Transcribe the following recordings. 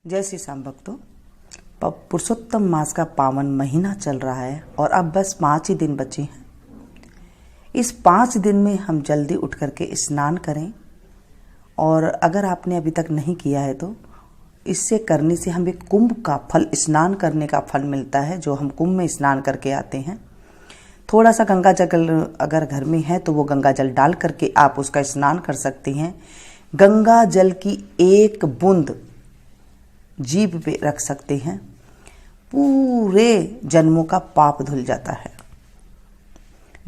जय श्री श्याम भक्तों, पुरुषोत्तम मास का पावन महीना चल रहा है और अब बस 5 ही दिन बचे हैं। इस 5 दिन में हम जल्दी उठ करके स्नान करें और अगर आपने अभी तक नहीं किया है तो इससे करने से हमें कुंभ का फल, स्नान करने का फल मिलता है। जो हम कुंभ में स्नान करके आते हैं, थोड़ा सा गंगा जल अगर घर में है तो वो गंगा जल डाल करके आप उसका स्नान कर सकते हैं। गंगा जल की एक बूंद जीभ पे रख सकते हैं, पूरे जन्मों का पाप धुल जाता है।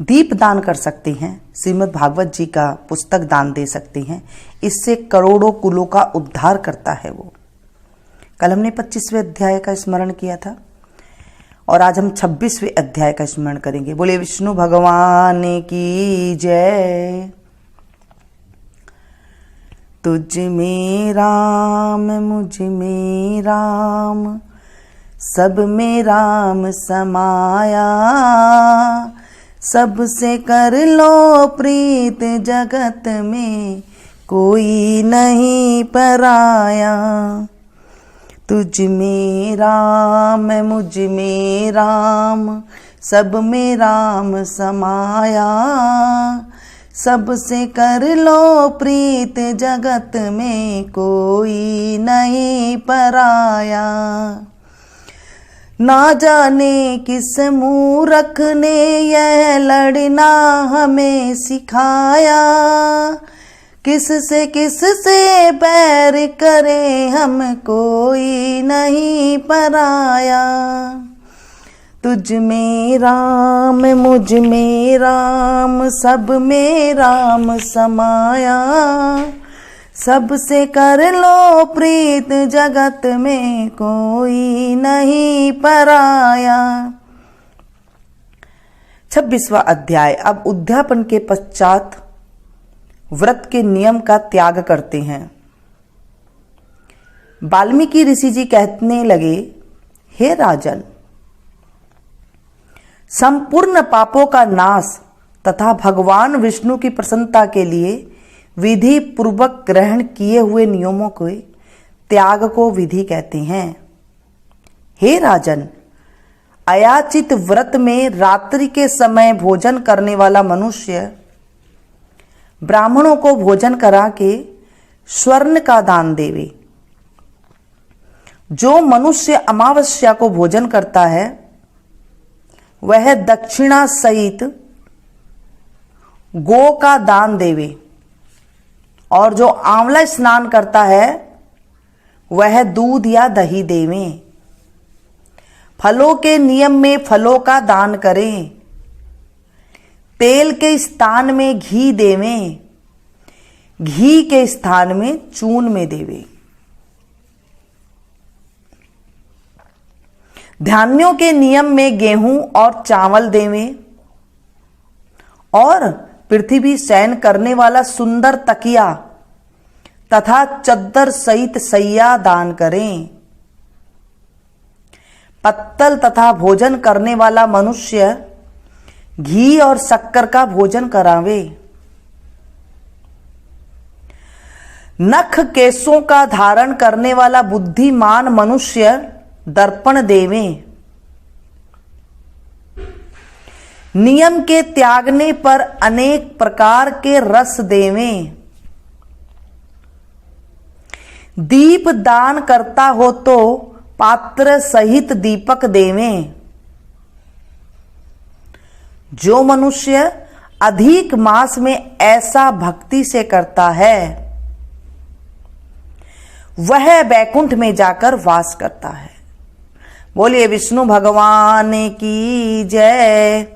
दीप दान कर सकते हैं, श्रीमद् भागवत जी का पुस्तक दान दे सकते हैं, इससे करोड़ों कुलों का उद्धार करता है वो। कल हमने 25वें अध्याय का स्मरण किया था और आज हम 26वें अध्याय का स्मरण करेंगे। बोले विष्णु भगवान की जय। तुझ में राम मुझ में राम, सब में राम समाया, सबसे कर लो प्रीत जगत में कोई नहीं पराया। तुझ में राम मुझ में राम, सब में राम समाया, सबसे कर लो प्रीत जगत में कोई नहीं पराया। ना जाने किस मूर्ख ने यह लड़ना हमें सिखाया, किस से बैर करे हम कोई नहीं पराया। तुझ में राम मुझ में राम, सब में राम समाया, सबसे कर लो प्रीत जगत में कोई नहीं पराया। 26वां अध्याय। अब उद्यापन के पश्चात व्रत के नियम का त्याग करते हैं। वाल्मीकि ऋषि जी कहने लगे, हे राजन, संपूर्ण पापों का नाश तथा भगवान विष्णु की प्रसन्नता के लिए विधि पूर्वक ग्रहण किए हुए नियमों के त्याग को विधि कहते हैं। हे राजन, अयाचित व्रत में रात्रि के समय भोजन करने वाला मनुष्य ब्राह्मणों को भोजन करा के स्वर्ण का दान देवे। जो मनुष्य अमावस्या को भोजन करता है वह दक्षिणा सहित गो का दान देवे, और जो आंवला स्नान करता है वह दूध या दही देवे। फलों के नियम में फलों का दान करें, तेल के स्थान में घी देवें, घी के स्थान में चून में देवे। धान्यों के नियम में गेहूं और चावल देवें, और पृथ्वी शयन करने वाला सुंदर तकिया तथा चद्दर सहित सैया दान करें। पत्तल तथा भोजन करने वाला मनुष्य घी और शक्कर का भोजन करावे। नख केशों का धारण करने वाला बुद्धिमान मनुष्य दर्पण देवें। नियम के त्यागने पर अनेक प्रकार के रस देवें। दीप दान करता हो तो पात्र सहित दीपक देवें। जो मनुष्य अधिक मास में ऐसा भक्ति से करता है वह वैकुंठ में जाकर वास करता है। बोलिए विष्णु भगवान की जय।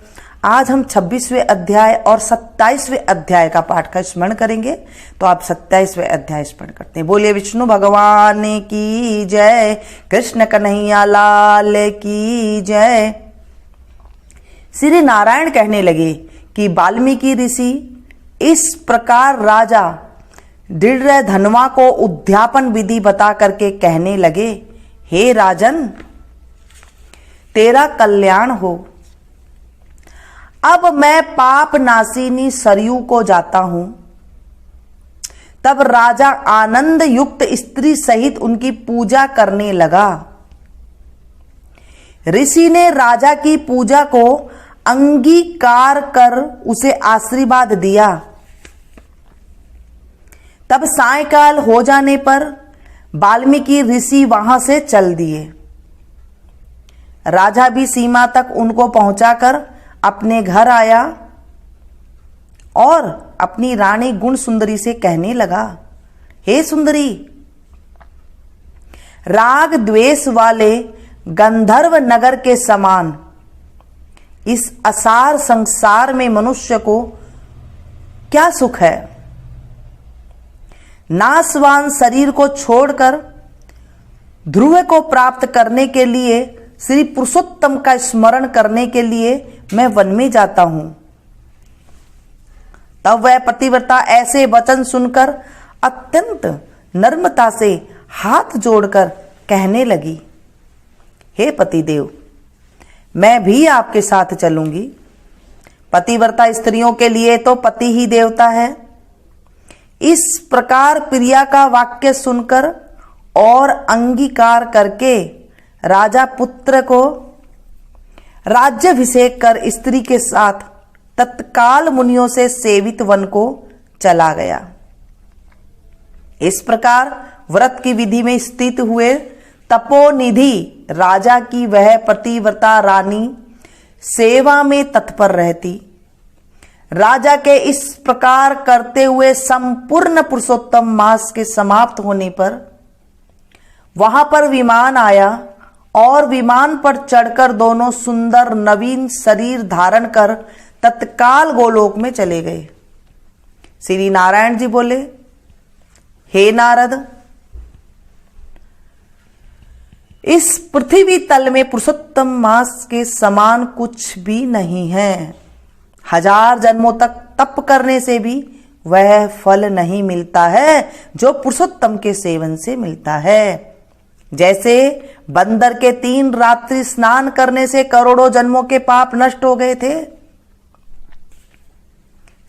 आज हम 26वें अध्याय और 27वें अध्याय का पाठ का स्मरण करेंगे, तो आप 27वें अध्याय स्मरण करते हैं। बोलिए विष्णु भगवान की जय। कृष्ण कन्हैया लाल की जय। श्री नारायण कहने लगे कि वाल्मीकि ऋषि इस प्रकार राजा दृढ़धनवा को उद्यापन विधि बता करके कहने लगे, हे राजन, तेरा कल्याण हो। अब मैं पाप नासिनी सरयू को जाता हूं तब राजा आनंद युक्त स्त्री सहित उनकी पूजा करने लगा। ऋषि ने राजा की पूजा को अंगीकार कर उसे आशीर्वाद दिया। तब सायंकाल हो जाने पर वाल्मीकि ऋषि वहां से चल दिए। राजा भी सीमा तक उनको पहुंचाकर अपने घर आया और अपनी रानी गुण सुंदरी से कहने लगा, हे सुंदरी, राग द्वेष वाले गंधर्व नगर के समान इस असार संसार में मनुष्य को क्या सुख है। नाशवान शरीर को छोड़कर ध्रुव को प्राप्त करने के लिए, श्री पुरुषोत्तम का स्मरण करने के लिए मैं वन में जाता हूं। तब वह पतिव्रता ऐसे वचन सुनकर अत्यंत नम्रता से हाथ जोड़कर कहने लगी, हे पतिदेव, मैं भी आपके साथ चलूंगी। पतिव्रता स्त्रियों के लिए तो पति ही देवता है। इस प्रकार प्रिया का वाक्य सुनकर और अंगीकार करके राजा पुत्र को राज्याभिषेक कर स्त्री के साथ तत्काल मुनियों से सेवित वन को चला गया। इस प्रकार व्रत की विधि में स्थित हुए तपोनिधि राजा की वह पतिव्रता रानी सेवा में तत्पर रहती। राजा के इस प्रकार करते हुए संपूर्ण पुरुषोत्तम मास के समाप्त होने पर वहां पर विमान आया और विमान पर चढ़कर दोनों सुंदर नवीन शरीर धारण कर तत्काल गोलोक में चले गए। श्री नारायण जी बोले, हे नारद, इस पृथ्वी तल में पुरुषोत्तम मास के समान कुछ भी नहीं है। 1000 जन्मों तक तप करने से भी वह फल नहीं मिलता है जो पुरुषोत्तम के सेवन से मिलता है। जैसे बंदर के 3 रात्रि स्नान करने से करोड़ों जन्मों के पाप नष्ट हो गए थे,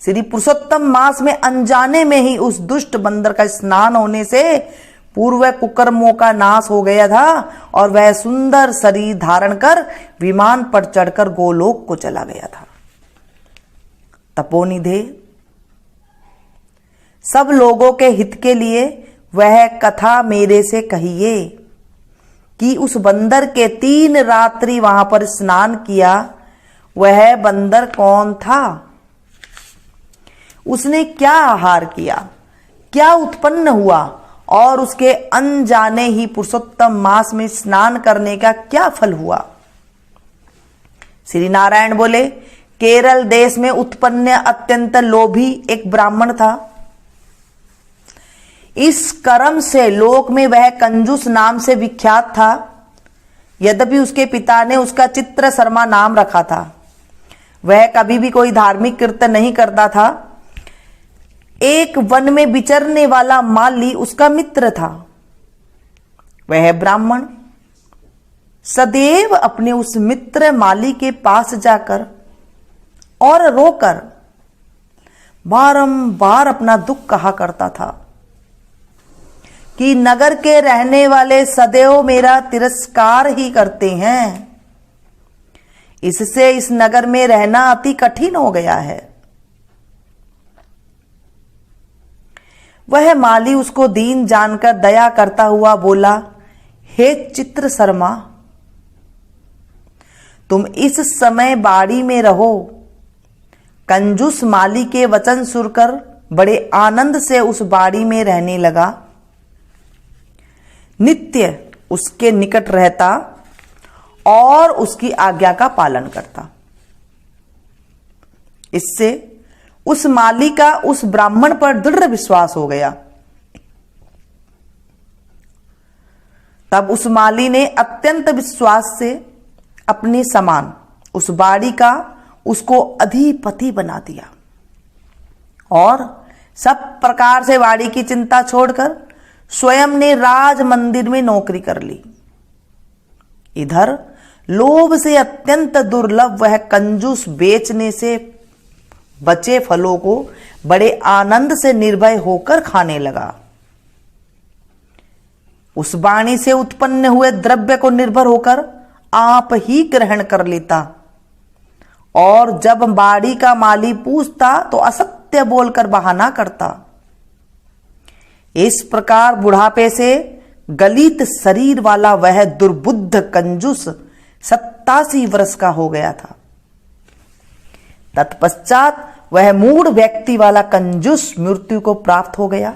श्री पुरुषोत्तम मास में अनजाने में ही उस दुष्ट बंदर का स्नान होने से पूर्व कुकर्मों का नाश हो गया था और वह सुंदर शरीर धारण कर विमान पर चढ़कर गोलोक को चला गया था। तपोनिधे, सब लोगों के हित के लिए वह कथा मेरे से कहिए कि उस बंदर के 3 रात्रि वहां पर स्नान किया, वह बंदर कौन था, उसने क्या आहार किया, क्या उत्पन्न हुआ और उसके अनजाने ही पुरुषोत्तम मास में स्नान करने का क्या फल हुआ। श्री नारायण बोले, केरल देश में उत्पन्न अत्यंत लोभी एक ब्राह्मण था। इस कर्म से लोक में वह कंजूस नाम से विख्यात था। यद्यपि उसके पिता ने उसका चित्र शर्मा नाम रखा था। वह कभी भी कोई धार्मिक कृत्य नहीं करता था। एक वन में विचरने वाला माली उसका मित्र था। वह ब्राह्मण सदैव अपने उस मित्र माली के पास जाकर और रोकर बारंबार अपना दुख कहा करता था कि नगर के रहने वाले सदैव मेरा तिरस्कार ही करते हैं। इससे इस नगर में रहना अति कठिन हो गया है। वह माली उसको दीन जानकर दया करता हुआ बोला, हे चित्र शर्मा, तुम इस समय बाड़ी में रहो। कंजूस माली के वचन सुनकर बड़े आनंद से उस बाड़ी में रहने लगा। नित्य उसके निकट रहता और उसकी आज्ञा का पालन करता। इससे उस माली का उस ब्राह्मण पर दृढ़ विश्वास हो गया। तब उस माली ने अत्यंत विश्वास से अपने समान उस बाड़ी का उसको अधिपति बना दिया और सब प्रकार से बाड़ी की चिंता छोड़कर स्वयं ने राज मंदिर में नौकरी कर ली। इधर लोभ से अत्यंत दुर्लभ वह कंजूस बेचने से बचे फलों को बड़े आनंद से निर्भय होकर खाने लगा। उस वाणी से उत्पन्न हुए द्रव्य को निर्भर होकर आप ही ग्रहण कर लेता, और जब बाड़ी का माली पूछता तो असत्य बोलकर बहाना करता। इस प्रकार बुढ़ापे से गलित शरीर वाला वह दुर्बुद्ध कंजूस 87 वर्ष का हो गया था। तत्पश्चात वह मूढ़ व्यक्ति वाला कंजूस मृत्यु को प्राप्त हो गया।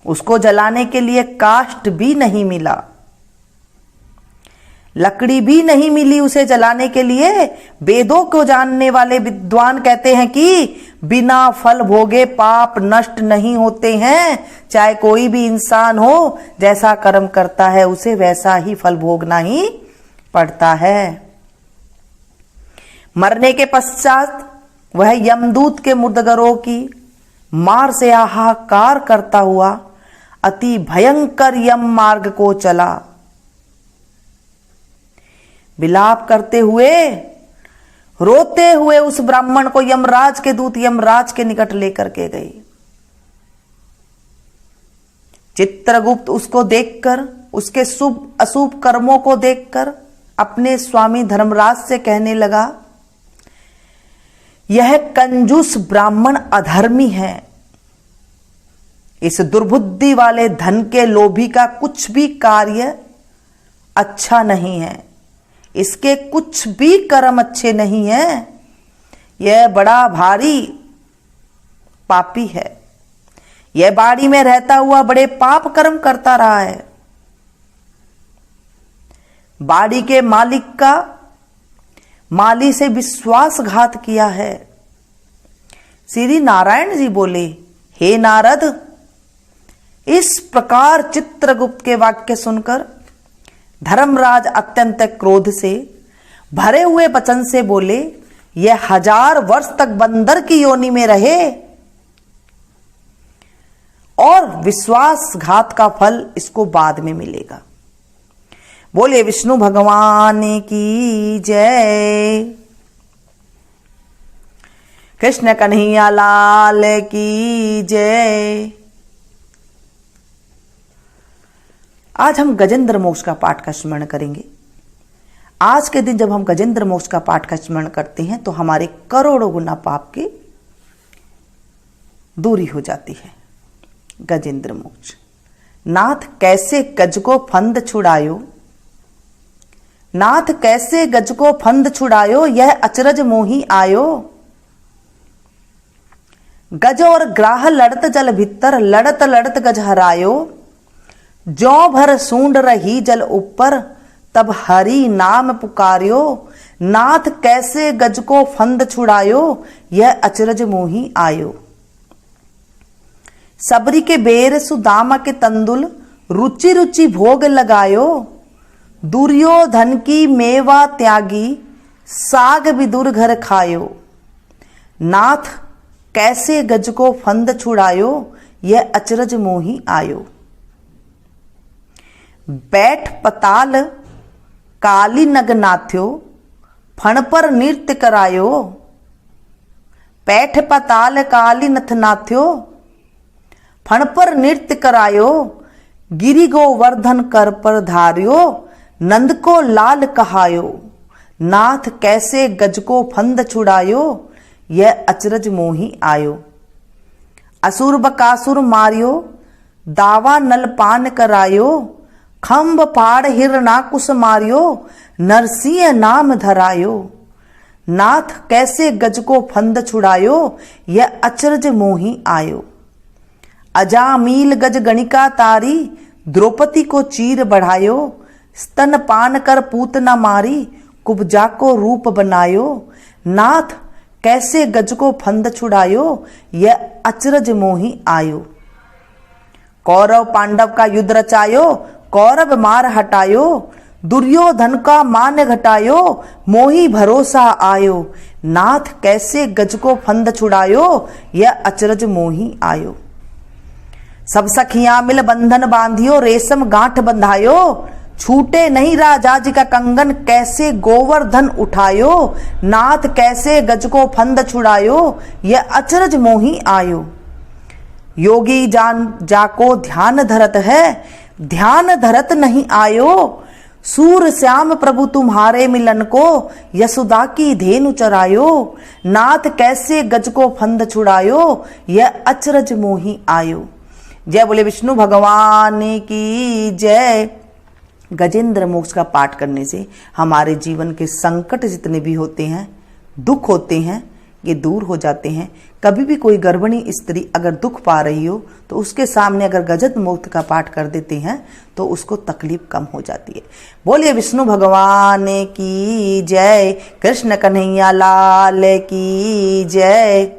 उसको जलाने के लिए काष्ठ भी नहीं मिला, लकड़ी भी नहीं मिली उसे जलाने के लिए। वेदों को जानने वाले विद्वान कहते हैं कि बिना फल भोगे पाप नष्ट नहीं होते हैं। चाहे कोई भी इंसान हो, जैसा कर्म करता है उसे वैसा ही फल भोगना ही पड़ता है। मरने के पश्चात वह यमदूत के मुर्दगरों की मार से हाहाकार करता हुआ अति भयंकर यम मार्ग को चला। विलाप करते हुए, रोते हुए उस ब्राह्मण को यमराज के दूत यमराज के निकट लेकर के गए। चित्रगुप्त उसको देखकर, उसके शुभ अशुभ कर्मों को देखकर अपने स्वामी धर्मराज से कहने लगा, यह कंजूस ब्राह्मण अधर्मी है। इस दुर्बुद्धि वाले धन के लोभी का कुछ भी कार्य अच्छा नहीं है, इसके कुछ भी कर्म अच्छे नहीं है। यह बड़ा भारी पापी है। यह बाड़ी में रहता हुआ बड़े पाप कर्म करता रहा है। बाड़ी के मालिक का माली से विश्वासघात किया है। श्री नारायण जी बोले, हे नारद, इस प्रकार चित्रगुप्त के वाक्य सुनकर धर्मराज अत्यंत क्रोध से भरे हुए वचन से बोले, यह 1000 वर्ष तक बंदर की योनि में रहे और विश्वासघात का फल इसको बाद में मिलेगा। बोले विष्णु भगवान की जय, कृष्ण कन्हैया लाल की जय। आज हम गजेंद्र मोक्ष का पाठ का स्मरण करेंगे। आज के दिन जब हम गजेंद्र मोक्ष का पाठ का स्मरण करते हैं तो हमारे करोड़ों गुना पाप की दूरी हो जाती है। गजेंद्र मोक्ष। नाथ कैसे गज को फंद छुड़ायो, नाथ कैसे गज को फंद छुड़ायो, यह अचरज मोही आयो। गज और ग्राह लड़त जल भीतर, लड़त लड़त गज हरायो। जो भर सूंड रही जल ऊपर, तब हरि नाम पुकार्यो। नाथ कैसे गज को फंद छुड़ायो, यह अचरज मोही आयो। सबरी के बेर सुदामा के तंदुल, रुचि रुचि भोग लगायो। दुर्योधन की मेवा त्यागी, साग विदुर घर खायो। नाथ कैसे गज को फंद छुड़ायो, यह अचरज मोही आयो। बैठ पताल काली नग नाथ्यो, फण पर नृत्य करायो। बैठ पताल काली नथ नाथ्यो, फण पर नृत्य करायो। गिरि गोवर्धन कर पर धार्यो, नंद को लाल कहायो। नाथ कैसे गज को फंद छुड़ायो, यह अचरज मोही आयो। असुर बकासुर मारियो, दावा नलपान करायो। खंब पाड़ हिरणाकुश मारियो, नरसिंह नाम धरायो। नाथ कैसे गज को फंद छुड़ायो, यह अचरज मोही आयो। अजामील गज गणिका तारी, द्रौपदी को चीर बढ़ायो। स्तन पान कर पूतना मारी, कुब्जा को रूप बनायो। नाथ कैसे गज को फंद छुड़ायो, यह अचरज मोही आयो। कौरव पांडव का युद्ध रचायो, कौरव मार हटायो। दुर्योधन का मान घटायो, मोही भरोसा आयो। नाथ कैसे गज को फंद छुड़ायो, यह अचरज मोही आयो। सब सखियां मिल बंधन बांधियो, रेशम गांठ बंधायो। छूटे नहीं राजा जी का कंगन, कैसे गोवर्धन उठायो, नाथ कैसे गज को फंद छुड़ायो, यह अचरज मोही आयो। योगी जान जाको ध्यान धरत है, ध्यान धरत नहीं आयो, सूर श्याम प्रभु तुम्हारे मिलन को, यशोदा की धेनु चरायो, नाथ कैसे गज को फंद छुड़ायो, यह अचरज मोही आयो। जय बोले विष्णु भगवान की जय। गजेंद्र मोक्ष का पाठ करने से हमारे जीवन के संकट जितने भी होते हैं, दुख होते हैं, ये दूर हो जाते हैं। कभी भी कोई गर्भिणी स्त्री अगर दुख पा रही हो तो उसके सामने अगर गजेंद्र मोक्ष का पाठ कर देते हैं तो उसको तकलीफ कम हो जाती है। बोलिए विष्णु भगवान की जय, कृष्ण कन्हैया लाल की जय।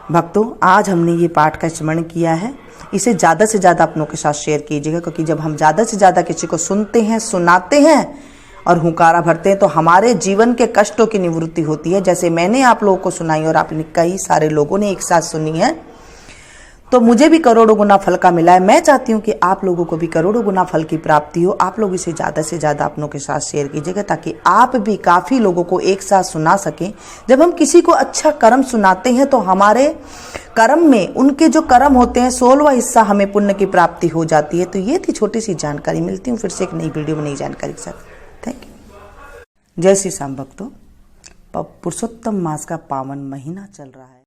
भक्तों, आज हमने ये पाठ का स्मरण किया है, इसे ज़्यादा से ज़्यादा अपनों के साथ शेयर कीजिएगा, क्योंकि जब हम ज़्यादा से ज़्यादा किसी को सुनते हैं, सुनाते हैं और हुंकारा भरते हैं तो हमारे जीवन के कष्टों की निवृत्ति होती है। जैसे मैंने आप लोगों को सुनाई और आपने कई सारे लोगों ने एक साथ सुनी है, तो मुझे भी करोड़ों गुना फल का मिला है। मैं चाहती हूँ कि आप लोगों को भी करोड़ों गुना फल की प्राप्ति हो। आप लोग इसे ज़्यादा से ज़्यादा अपनों के साथ शेयर कीजिएगा ताकि आप भी काफ़ी लोगों को एक साथ सुना सकें। जब हम किसी को अच्छा कर्म सुनाते हैं तो हमारे कर्म में उनके जो कर्म होते हैं 16वां हिस्सा हमें पुण्य की प्राप्ति हो जाती है। तो ये थी छोटी सी जानकारी। मिलती हूँ फिर से एक नई वीडियो में नई जानकारी के साथ। Thank you. जय श्री श्याम भक्तों, पुरुषोत्तम मास का पावन महीना चल रहा है।